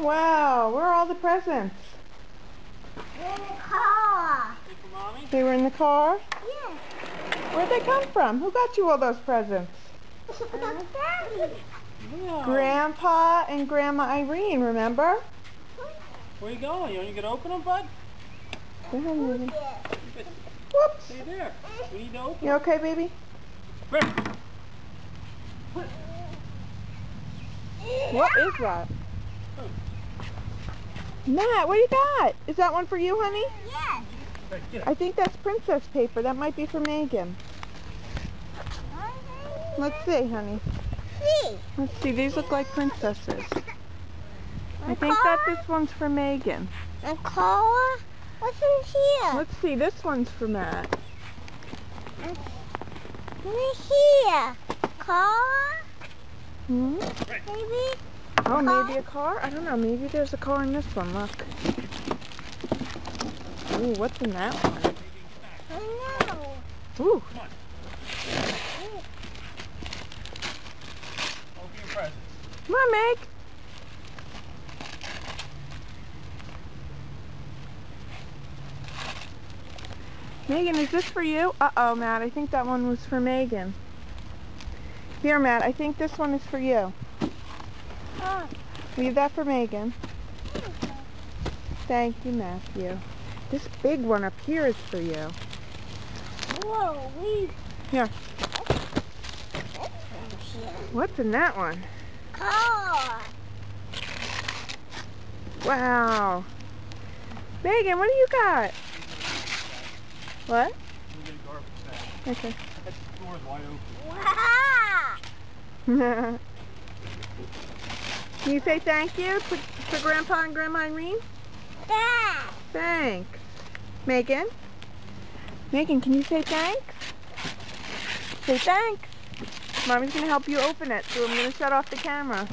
Wow, where are all the presents? In the car. They were in the car? Yes. Where'd they come from? Who got you all those presents? Daddy. Yeah. Grandpa and Grandma Irene, remember? Where you going? You want to open them, bud? Go ahead, baby. Yes. Whoops. Stay there. We need to open You okay, baby? them. What is that? Matt, what do you got? Is that one for you, honey? Yes. I think that's princess paper. That might be for Megan. Let's see, honey. See. Let's see. These look like princesses. I think that this one's for Megan. A car? What's in here? Let's see. This one's for Matt. What's here? Car? Hmm? Maybe? Oh, maybe a car? I don't know. Maybe there's a car in this one. Look. Ooh, what's in that one? I know. Ooh. Come on. Open your presents. Come on, Meg. Megan, is this for you? Uh-oh, Matt. I think that one was for Megan. Here, Matt. I think this one is for you. Oh. Leave that for Megan. Thank you, Matthew. This big one up here is for you. Whoa, Here. What's in here? What's in that one? Car. Wow. Megan, what do you got? What? We'll get a garbage bag. Okay. That door's wide Wow. Can you say thank you to Grandpa and Grandma Irene? Dad. Thanks. Megan? Megan, can you say thanks? Say thanks. Mommy's going to help you open it, so I'm going to shut off the camera.